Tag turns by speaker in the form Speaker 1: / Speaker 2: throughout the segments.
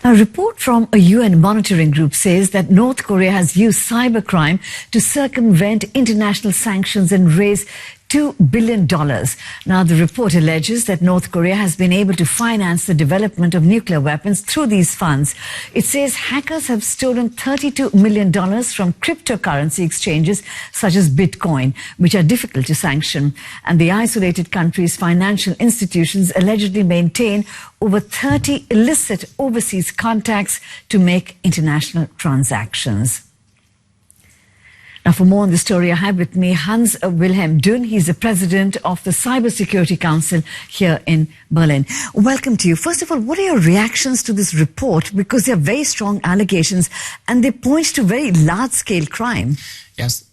Speaker 1: Now, a report from a UN monitoring group says that North Korea has used cybercrime to circumvent international sanctions and raise $2 billion. Now, the report alleges that North Korea has been able to finance the development of nuclear weapons through these funds. It says hackers have stolen $32 million from cryptocurrency exchanges such as Bitcoin, which are difficult to sanction. And the isolated country's financial institutions allegedly maintain over 30 illicit overseas contacts to make international transactions. Now, for more on the story, I have with me Hans-Wilhelm Dünn. He's the president of the Cyber-Security Council here in Berlin. Welcome to you. First of all, what are your reactions to this report? Because they are very strong allegations and they point to very large-scale crime.
Speaker 2: Yes,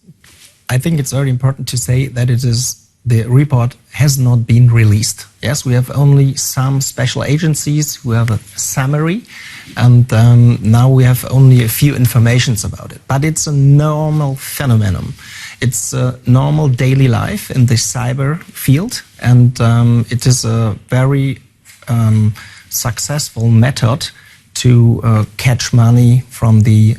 Speaker 2: I think it's very important to say that the report has not been released. Yes, we have only some special agencies who have a summary, and now we have only a few informations about it. But it's a normal phenomenon. It's a normal daily life in the cyber field, and it is a very successful method to catch money from the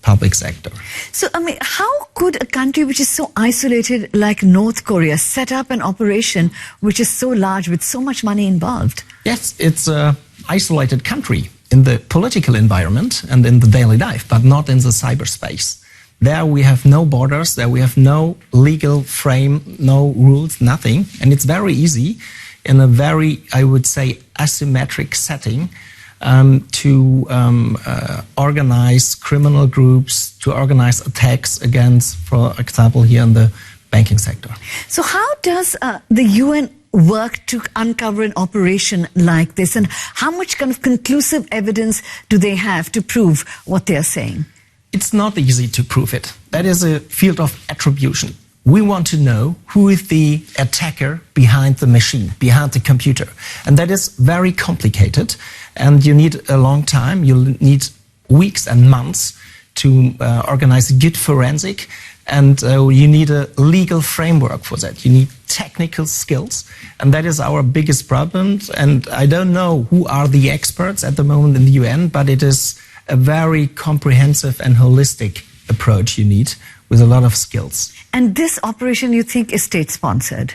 Speaker 2: public sector.
Speaker 1: So, I mean, how could a country which is so isolated like North Korea set up an operation which is so large with so much money involved?
Speaker 2: Yes, it's an isolated country in the political environment and in the daily life, but not in the cyberspace. There we have no borders, there we have no legal frame, no rules, nothing. And it's very easy in a very, I would say, asymmetric setting to organize criminal groups, to organize attacks against, for example, here in the banking sector.
Speaker 1: So how does the UN work to uncover an operation like this, and how much kind of conclusive evidence do they have to prove what they are saying?
Speaker 2: It's not easy to prove it. That is a field of attribution. We want to know who is the attacker behind the machine, behind the computer. And that is very complicated. And you need a long time. You need weeks and months to organize good forensic. And you need a legal framework for that. You need technical skills. And that is our biggest problem. And I don't know who are the experts at the moment in the UN, but it is a very comprehensive and holistic approach you need with a lot of skills.
Speaker 1: And this operation, you think, is state-sponsored?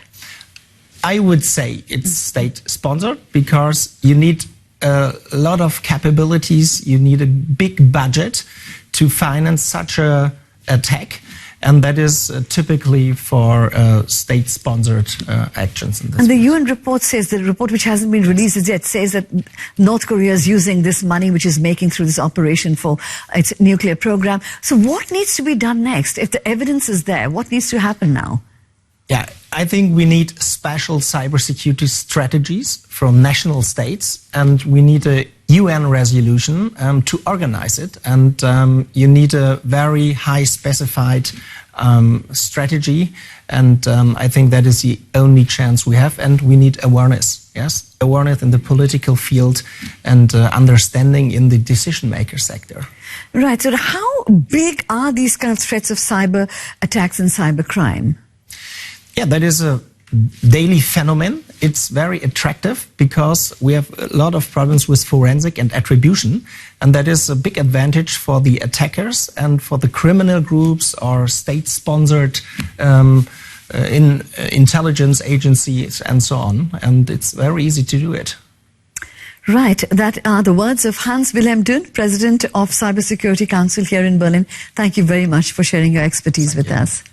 Speaker 2: I would say it's state-sponsored because you need a lot of capabilities, you need a big budget to finance such an attack, and that is typically for state-sponsored actions.
Speaker 1: And the UN report says, the report which hasn't been released as yet, says that North Korea is using this money which is making through this operation for its nuclear program. So what needs to be done next? If the evidence is there, what needs to happen now?
Speaker 2: Yeah, I think we need special cybersecurity strategies from national states, and we need a UN resolution to organize it, and you need a very high specified strategy, and I think that is the only chance we have, and we need awareness, yes? Awareness in the political field and understanding in the decision-maker sector.
Speaker 1: Right, so how big are these kind of threats of cyber attacks and cyber crime?
Speaker 2: Yeah, that is a daily phenomenon. It's very attractive because we have a lot of problems with forensic and attribution, and that is a big advantage for the attackers and for the criminal groups or state-sponsored intelligence agencies and so on, and it's very easy to do it.
Speaker 1: Right, that are the words of Hans-Wilhelm Dünn, President of Cyber-Security Council here in Berlin. Thank you very much for sharing your expertise with us.